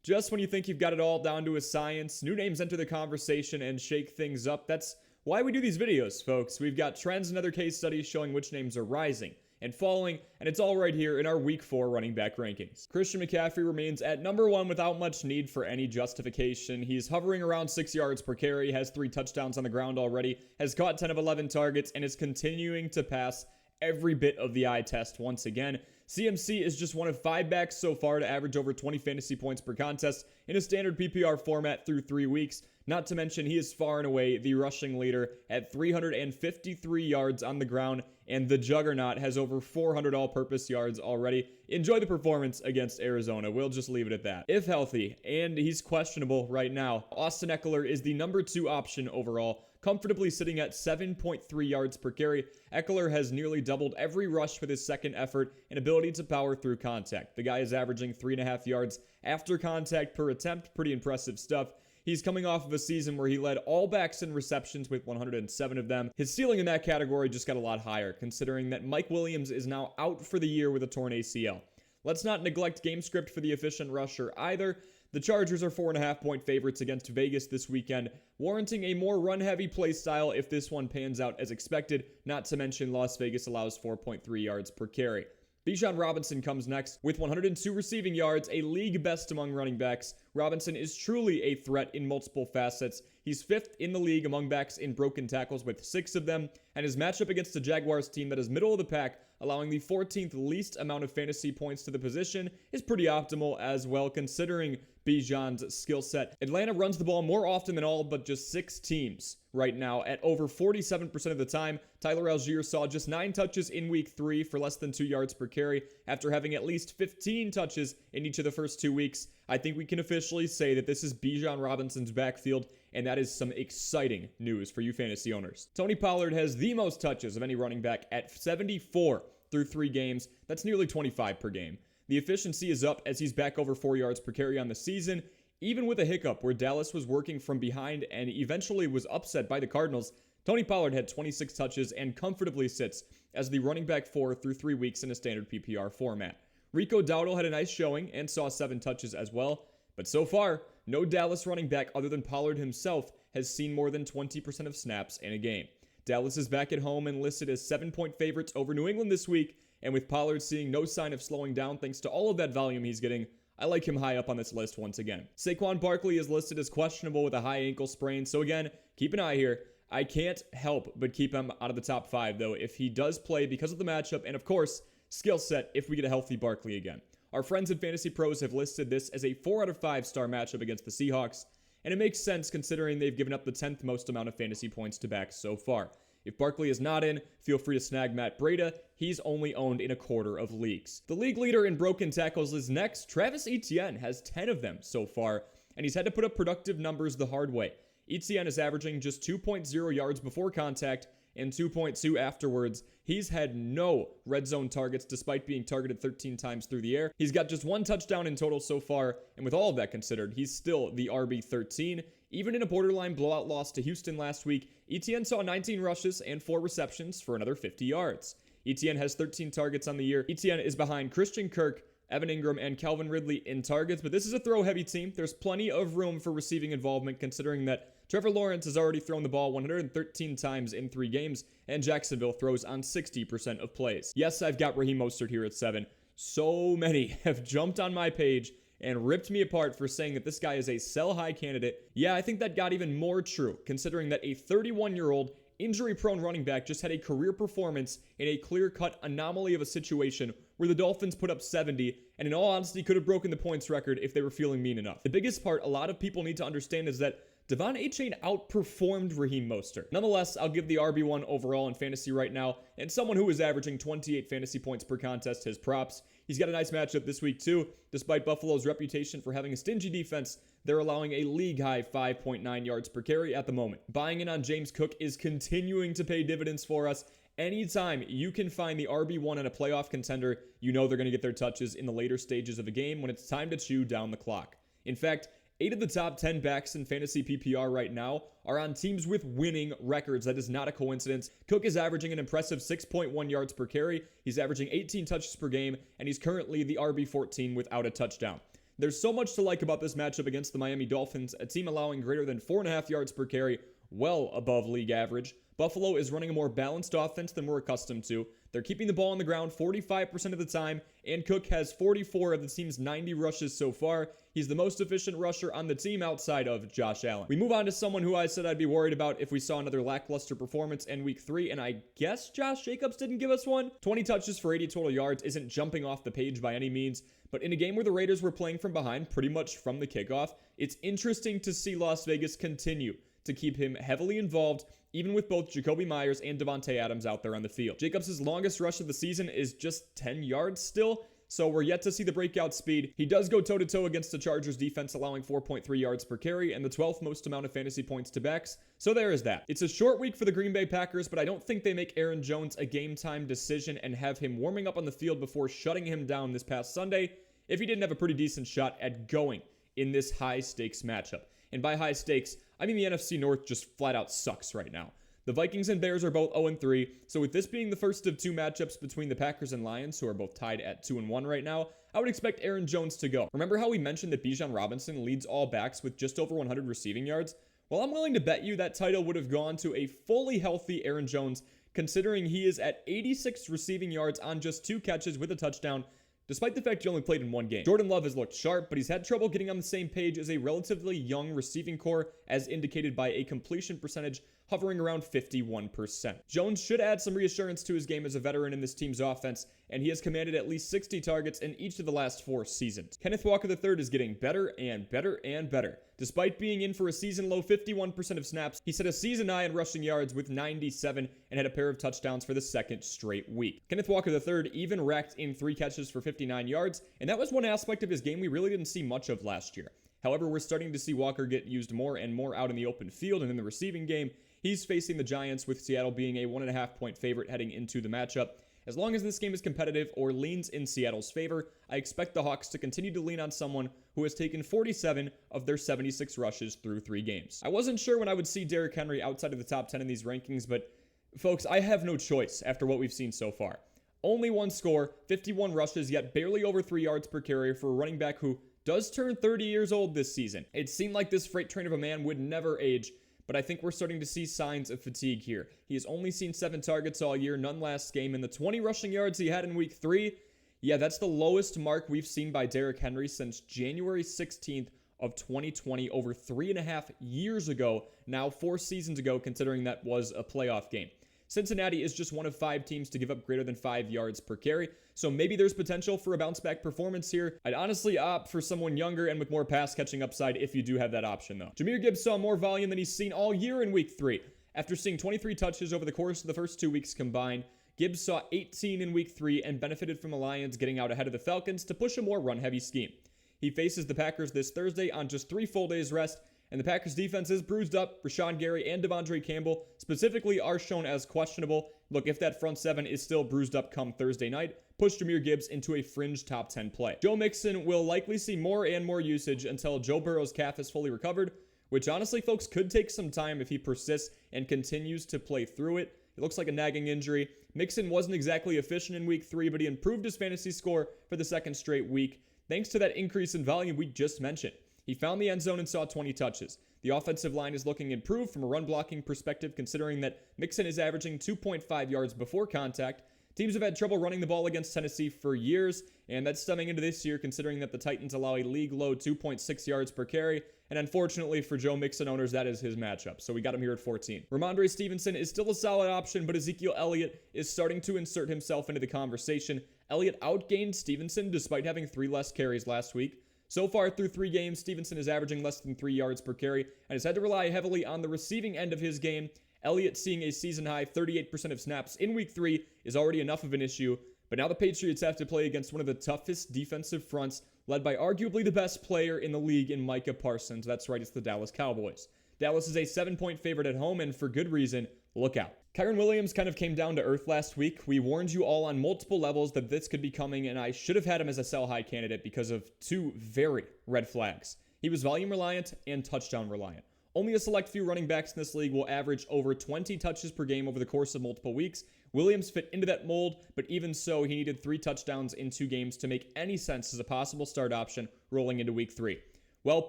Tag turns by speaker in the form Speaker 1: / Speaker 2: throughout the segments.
Speaker 1: Just when you think you've got it all down to a science, new names enter the conversation and shake things up. That's why we do these videos, folks. We've got trends and other case studies showing which names are rising and falling, and it's all right here in our Week 4 running back rankings. Christian McCaffrey remains at number 1 without much need for any justification. He's hovering around 6 yards per carry, has 3 touchdowns on the ground already, has caught 10 of 11 targets, and is continuing to pass every bit of the eye test once again. CMC is just one of 5 backs so far to average over 20 fantasy points per contest in a standard PPR format through 3 weeks. Not to mention, he is far and away the rushing leader at 353 yards on the ground, and the juggernaut has over 400 all-purpose yards already. Enjoy the performance against Arizona. We'll just leave it at that. If healthy, and he's questionable right now, Austin Ekeler is the number 2 option overall, comfortably sitting at 7.3 yards per carry. Ekeler has nearly doubled every rush with his second effort and ability to power through contact. The guy is averaging 3.5 yards after contact per attempt. Pretty impressive stuff. He's coming off of a season where he led all backs in receptions with 107 of them. His ceiling in that category just got a lot higher, considering that Mike Williams is now out for the year with a torn ACL. Let's not neglect game script for the efficient rusher either. The Chargers are 4.5-point favorites against Vegas this weekend, warranting a more run-heavy play style if this one pans out as expected, not to mention Las Vegas allows 4.3 yards per carry. Bijan Robinson comes next with 102 receiving yards, a league best among running backs. Robinson is truly a threat in multiple facets. He's 5th in the league among backs in broken tackles with 6 of them, and his matchup against the Jaguars team that is middle of the pack, allowing the 14th least amount of fantasy points to the position, is pretty optimal as well, considering Bijan's skill set. Atlanta runs the ball more often than all but just 6 teams right now at over 47% of the time. Tyler Algier saw just 9 touches in week 3 for less than 2 yards per carry after having at least 15 touches in each of the first 2 weeks. I think we can officially say that this is Bijan Robinson's backfield, and that is some exciting news for you fantasy owners. Tony Pollard has the most touches of any running back at 74 through 3 games. That's nearly 25 per game. The efficiency is up as he's back over 4 yards per carry on the season. Even with a hiccup where Dallas was working from behind and eventually was upset by the Cardinals, Tony Pollard had 26 touches and comfortably sits as the running back 4 through 3 weeks in a standard PPR format. Rico Dowdle had a nice showing and saw 7 touches as well, but so far, no Dallas running back other than Pollard himself has seen more than 20% of snaps in a game. Dallas is back at home and listed as 7-point favorites over New England this week, and with Pollard seeing no sign of slowing down thanks to all of that volume he's getting, I like him high up on this list once again. Saquon Barkley is listed as questionable with a high ankle sprain, so again, keep an eye here. I can't help but keep him out of the top 5, though, if he does play because of the matchup and, of course, skill set if we get a healthy Barkley again. Our friends at Fantasy Pros have listed this as a 4 out of 5 star matchup against the Seahawks, and it makes sense considering they've given up the 10th most amount of fantasy points to backs so far. If Barkley is not in, feel free to snag Matt Breida. He's only owned in a quarter of leagues. The league leader in broken tackles is next. Travis Etienne has 10 of them so far, and he's had to put up productive numbers the hard way. Etienne is averaging just 2.0 yards before contact and 2.2 afterwards. He's had no red zone targets despite being targeted 13 times through the air. He's got just 1 touchdown in total so far, and with all of that considered, he's still the RB13. Even in a borderline blowout loss to Houston last week, Etienne saw 19 rushes and 4 receptions for another 50 yards. Etienne has 13 targets on the year. Etienne is behind Christian Kirk, Evan Ingram, and Calvin Ridley in targets, but this is a throw-heavy team. There's plenty of room for receiving involvement considering that Trevor Lawrence has already thrown the ball 113 times in 3 games, and Jacksonville throws on 60% of plays. Yes, I've got Raheem Mostert here at 7. So many have jumped on my page and ripped me apart for saying that this guy is a sell-high candidate. Yeah, I think that got even more true, considering that a 31-year-old injury-prone running back just had a career performance in a clear-cut anomaly of a situation where the Dolphins put up 70, and in all honesty could have broken the points record if they were feeling mean enough. The biggest part a lot of people need to understand is that Devon Achane outperformed Raheem Mostert. Nonetheless, I'll give the RB1 overall in fantasy right now, and someone who is averaging 28 fantasy points per contest his props. He's got a nice matchup this week too. Despite Buffalo's reputation for having a stingy defense, they're allowing a league-high 5.9 yards per carry at the moment. Buying in on James Cook is continuing to pay dividends for us. Anytime you can find the RB1 in a playoff contender, you know they're going to get their touches in the later stages of a game when it's time to chew down the clock. In fact, 8 of the top 10 backs in fantasy PPR right now are on teams with winning records. That is not a coincidence. Cook is averaging an impressive 6.1 yards per carry. He's averaging 18 touches per game, and he's currently the RB14 without a touchdown. There's so much to like about this matchup against the Miami Dolphins, a team allowing greater than 4.5 yards per carry, well above league average. Buffalo is running a more balanced offense than we're accustomed to. They're keeping the ball on the ground 45% of the time, and Cook has 44 of the team's 90 rushes so far. He's the most efficient rusher on the team outside of Josh Allen. We move on to someone who I said I'd be worried about if we saw another lackluster performance in week 3, and I guess Josh Jacobs didn't give us one. 20 touches for 80 total yards isn't jumping off the page by any means, but in a game where the Raiders were playing from behind pretty much from the kickoff, it's interesting to see Las Vegas continue to keep him heavily involved, even with both Jakobi Meyers and Davante Adams out there on the field. Jacobs' longest rush of the season is just 10 yards still, so we're yet to see the breakout speed. He does go toe-to-toe against the Chargers defense, allowing 4.3 yards per carry and the 12th most amount of fantasy points to backs, so there is that. It's a short week for the Green Bay Packers, but I don't think they make Aaron Jones a game-time decision and have him warming up on the field before shutting him down this past Sunday if he didn't have a pretty decent shot at going in this high-stakes matchup. And by high stakes, I mean the NFC North just flat out sucks right now. The Vikings and Bears are both 0-3, so with this being the first of 2 matchups between the Packers and Lions, who are both tied at 2-1 right now, I would expect Aaron Jones to go. Remember how we mentioned that Bijan Robinson leads all backs with just over 100 receiving yards? Well, I'm willing to bet you that title would have gone to a fully healthy Aaron Jones, considering he is at 86 receiving yards on just 2 catches with a touchdown, despite the fact he only played in 1 game. Jordan Love has looked sharp, but he's had trouble getting on the same page as a relatively young receiving core, as indicated by a completion percentage hovering around 51%. Jones should add some reassurance to his game as a veteran in this team's offense, and he has commanded at least 60 targets in each of the last 4 seasons. Kenneth Walker III is getting better and better and better. Despite being in for a season-low 51% of snaps, he set a season high in rushing yards with 97 and had a pair of touchdowns for the 2nd straight week. Kenneth Walker III even racked in 3 catches for 59 yards, and that was one aspect of his game we really didn't see much of last year. However, we're starting to see Walker get used more and more out in the open field and in the receiving game. He's facing the Giants, with Seattle being a 1.5-point favorite heading into the matchup. As long as this game is competitive or leans in Seattle's favor, I expect the Hawks to continue to lean on someone who has taken 47 of their 76 rushes through 3 games. I wasn't sure when I would see Derrick Henry outside of the top 10 in these rankings, but folks, I have no choice after what we've seen so far. Only 1 score, 51 rushes, yet barely over 3 yards per carry for a running back who does turn 30 years old this season. It seemed like this freight train of a man would never age, but I think we're starting to see signs of fatigue here. He has only seen 7 targets all year, none last game, and the 20 rushing yards he had in week 3, yeah, that's the lowest mark we've seen by Derrick Henry since January 16th of 2020, over 3.5 years ago, now 4 seasons ago, considering that was a playoff game. Cincinnati is just one of 5 teams to give up greater than 5 yards per carry, so maybe there's potential for a bounce-back performance here. I'd honestly opt for someone younger and with more pass-catching upside if you do have that option, though. Jahmyr Gibbs saw more volume than he's seen all year in week 3. After seeing 23 touches over the course of the first 2 weeks combined, Gibbs saw 18 in week 3 and benefited from the Lions getting out ahead of the Falcons to push a more run-heavy scheme. He faces the Packers this Thursday on just 3 full days rest, and the Packers defense is bruised up. Rashawn Gary and Devondre Campbell specifically are shown as questionable. Look, if that front 7 is still bruised up come Thursday night, push Jahmyr Gibbs into a fringe top 10 play. Joe Mixon will likely see more and more usage until Joe Burrow's calf is fully recovered, which honestly, folks, could take some time if he persists and continues to play through it. It looks like a nagging injury. Mixon wasn't exactly efficient in week 3, but he improved his fantasy score for the 2nd straight week, thanks to that increase in volume we just mentioned. He found the end zone and saw 20 touches. The offensive line is looking improved from a run blocking perspective, considering that Mixon is averaging 2.5 yards before contact. Teams have had trouble running the ball against Tennessee for years, and that's stemming into this year, considering that the Titans allow a league-low 2.6 yards per carry, and unfortunately for Joe Mixon owners, that is his matchup, so we got him here at 14. Ramondre Stevenson is still a solid option, but Ezekiel Elliott is starting to insert himself into the conversation. Elliott outgained Stevenson despite having 3 less carries last week. So far through 3 games, Stevenson is averaging less than 3 yards per carry and has had to rely heavily on the receiving end of his game. Elliott seeing a season-high 38% of snaps in week 3 is already enough of an issue, but now the Patriots have to play against one of the toughest defensive fronts, led by arguably the best player in the league in Micah Parsons. That's right, it's the Dallas Cowboys. Dallas is a 7-point favorite at home, and for good reason. Look out. Kyren Williams kind of came down to earth last week. We warned you all on multiple levels that this could be coming, and I should have had him as a sell-high candidate because of 2 very red flags. He was volume reliant and touchdown reliant. Only a select few running backs in this league will average over 20 touches per game over the course of multiple weeks. Williams fit into that mold, but even so, he needed 3 touchdowns in 2 games to make any sense as a possible start option rolling into week 3. Well,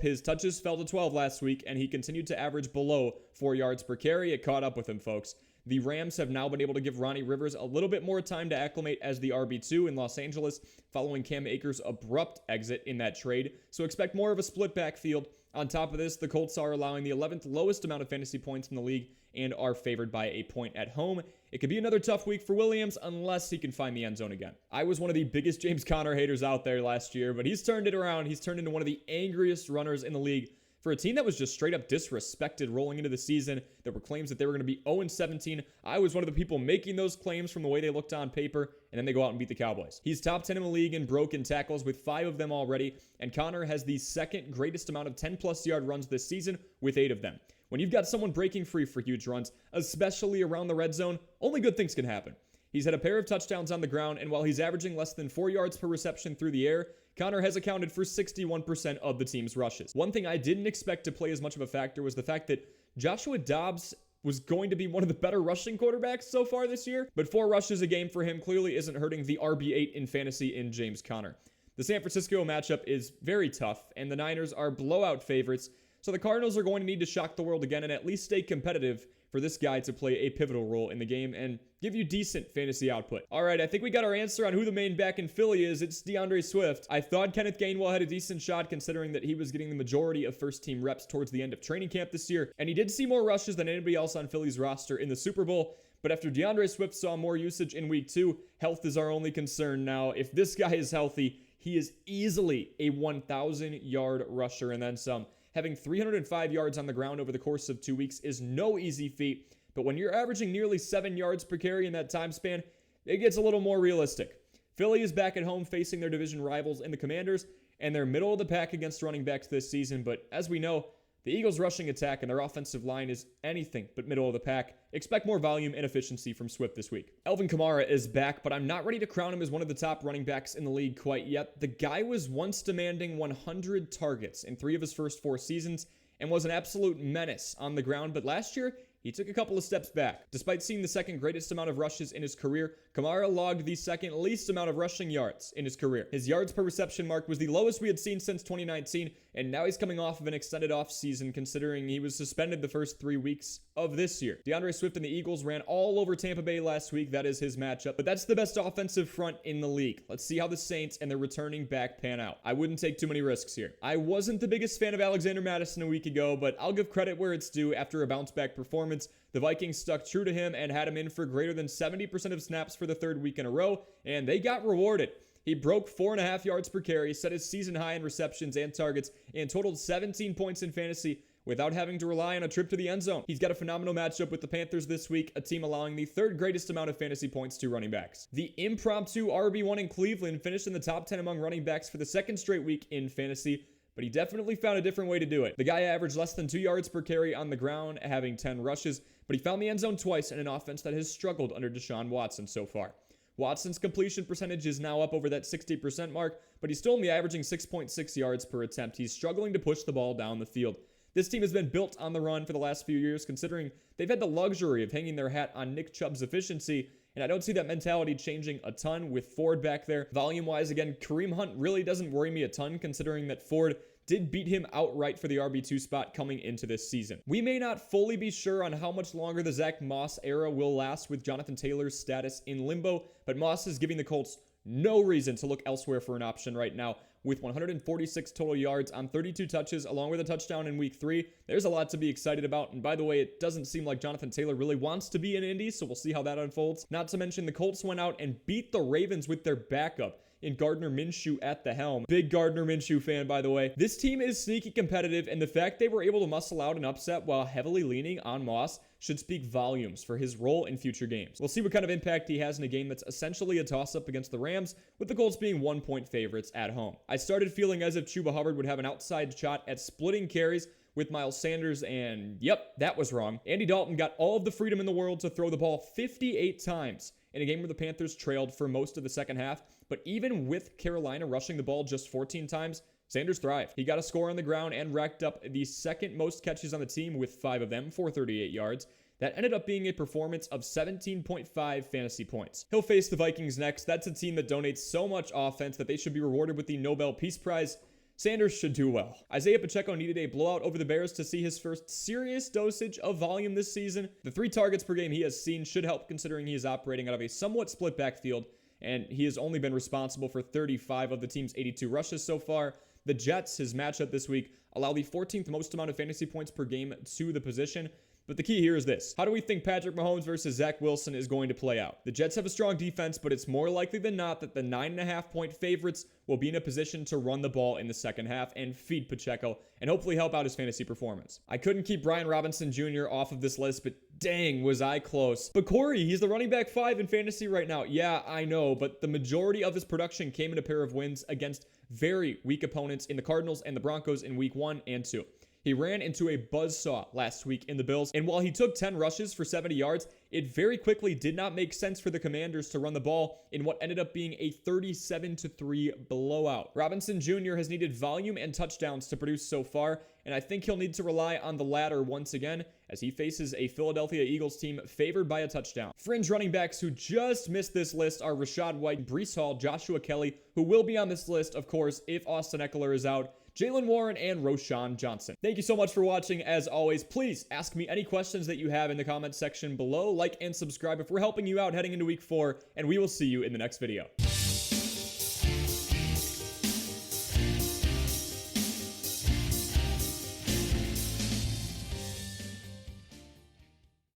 Speaker 1: his touches fell to 12 last week, and he continued to average below 4 yards per carry. It caught up with him, folks. The Rams have now been able to give Ronnie Rivers a little bit more time to acclimate as the RB2 in Los Angeles following Cam Akers' abrupt exit in that trade, so expect more of a split backfield. On top of this, the Colts are allowing the 11th lowest amount of fantasy points in the league and are favored by a point at home. It could be another tough week for Williams unless he can find the end zone again. I was one of the biggest James Conner haters out there last year, but he's turned it around. He's turned into one of the angriest runners in the league for a team that was just straight up disrespected rolling into the season. There were claims that they were going to be 0-17. I was one of the people making those claims from the way they looked on paper, and then they go out and beat the Cowboys. He's top 10 in the league in broken tackles with 5 of them already, and Conner has the second greatest amount of 10-plus yard runs this season with 8 of them. When you've got someone breaking free for huge runs, especially around the red zone, only good things can happen. He's had a pair of touchdowns on the ground, and while he's averaging less than 4 yards per reception through the air, Conner has accounted for 61% of the team's rushes. One thing I didn't expect to play as much of a factor was the fact that Joshua Dobbs was going to be one of the better rushing quarterbacks so far this year, but 4 rushes a game for him clearly isn't hurting the RB8 in fantasy in James Conner. The San Francisco matchup is very tough, and the Niners are blowout favorites, so the Cardinals are going to need to shock the world again and at least stay competitive for this guy to play a pivotal role in the game and give you decent fantasy output. All right, I think we got our answer on who the main back in Philly is. It's DeAndre Swift. I thought Kenneth Gainwell had a decent shot considering that he was getting the majority of first-team reps towards the end of training camp this year, and he did see more rushes than anybody else on Philly's roster in the Super Bowl. But after DeAndre Swift saw more usage in week 2, health is our only concern now. If this guy is healthy, he is easily a 1,000-yard rusher and then some. Having 305 yards on the ground over the course of 2 weeks is no easy feat, but when you're averaging nearly 7 yards per carry in that time span, it gets a little more realistic. Philly is back at home facing their division rivals in the Commanders, and they're middle of the pack against running backs this season, but as we know, the Eagles' rushing attack and their offensive line is anything but middle of the pack. Expect more volume and efficiency from Swift this week. Alvin Kamara is back, but I'm not ready to crown him as one of the top running backs in the league quite yet. The guy was once demanding 100 targets in 3 of his first 4 seasons and was an absolute menace on the ground, but last year, he took a couple of steps back. Despite seeing the second greatest amount of rushes in his career, Kamara logged the second least amount of rushing yards in his career. His yards per reception mark was the lowest we had seen since 2019, and now he's coming off of an extended offseason considering he was suspended the first 3 weeks of this year. DeAndre Swift and the Eagles ran all over Tampa Bay last week. That is his matchup, but that's the best offensive front in the league. Let's see how the Saints and their returning back pan out. I wouldn't take too many risks here. I wasn't the biggest fan of Alexander Mattison a week ago, but I'll give credit where it's due. After a bounce-back performance, the Vikings stuck true to him and had him in for greater than 70% of snaps for the 3rd week in a row, and they got rewarded. He broke 4.5 yards per carry, set his season high in receptions and targets, and totaled 17 points in fantasy without having to rely on a trip to the end zone. He's got a phenomenal matchup with the Panthers this week, a team allowing the 3rd greatest amount of fantasy points to running backs. The impromptu RB1 in Cleveland finished in the top 10 among running backs for the 2nd straight week in fantasy, but he definitely found a different way to do it. The guy averaged less than 2 yards per carry on the ground, having 10 rushes, but he found the end zone twice in an offense that has struggled under Deshaun Watson so far. Watson's completion percentage is now up over that 60% mark, but he's still only averaging 6.6 yards per attempt. He's struggling to push the ball down the field. This team has been built on the run for the last few years, considering they've had the luxury of hanging their hat on Nick Chubb's efficiency, and I don't see that mentality changing a ton with Ford back there. Volume-wise, again, Kareem Hunt really doesn't worry me a ton, considering that Ford did beat him outright for the RB2 spot coming into this season. We may not fully be sure on how much longer the Zach Moss era will last with Jonathan Taylor's status in limbo, but Moss is giving the Colts no reason to look elsewhere for an option right now. With 146 total yards on 32 touches, along with a touchdown in week 3, there's a lot to be excited about. And by the way, it doesn't seem like Jonathan Taylor really wants to be in Indy, so we'll see how that unfolds. Not to mention, the Colts went out and beat the Ravens with their backup in Gardner Minshew at the helm. Big Gardner Minshew fan, by the way. This team is sneaky competitive, and the fact they were able to muscle out an upset while heavily leaning on Moss should speak volumes for his role in future games. We'll see what kind of impact he has in a game that's essentially a toss-up against the Rams, with the Colts being 1-point favorites at home. I started feeling as if Chuba Hubbard would have an outside shot at splitting carries with Miles Sanders, and yep, that was wrong. Andy Dalton got all of the freedom in the world to throw the ball 58 times in a game where the Panthers trailed for most of the second half, but even with Carolina rushing the ball just 14 times, Sanders thrived. He got a score on the ground and racked up the second most catches on the team with 5 of them for 38 yards. That ended up being a performance of 17.5 fantasy points. He'll face the Vikings next. That's a team that donates so much offense that they should be rewarded with the Nobel Peace Prize. Sanders should do well. Isaiah Pacheco needed a blowout over the Bears to see his first serious dosage of volume this season. The 3 targets per game he has seen should help, considering he is operating out of a somewhat split backfield, and he has only been responsible for 35 of the team's 82 rushes so far. The Jets, his matchup this week, allow the 14th most amount of fantasy points per game to the position. But the key here is this. How do we think Patrick Mahomes versus Zach Wilson is going to play out? The Jets have a strong defense, but it's more likely than not that the 9.5-point favorites will be in a position to run the ball in the second half and feed Pacheco and hopefully help out his fantasy performance. I couldn't keep Brian Robinson Jr. off of this list, but dang, was I close. But Corey, he's the running back 5 in fantasy right now. Yeah, I know, but the majority of his production came in a pair of wins against very weak opponents in the Cardinals and the Broncos in week 1 and 2. He ran into a buzzsaw last week in the Bills, and while he took 10 rushes for 70 yards, it very quickly did not make sense for the Commanders to run the ball in what ended up being a 37-3 blowout. Robinson Jr. has needed volume and touchdowns to produce so far, and I think he'll need to rely on the latter once again as he faces a Philadelphia Eagles team favored by a touchdown. Fringe running backs who just missed this list are Rachaad White, Breece Hall, Joshua Kelly, who will be on this list, of course, if Austin Eckler is out, Jaylen Warren, and Roschon Johnson. Thank you so much for watching. As always, please ask me any questions that you have in the comment section below. Like and subscribe if we're helping you out heading into week 4, and we will see you in the next video.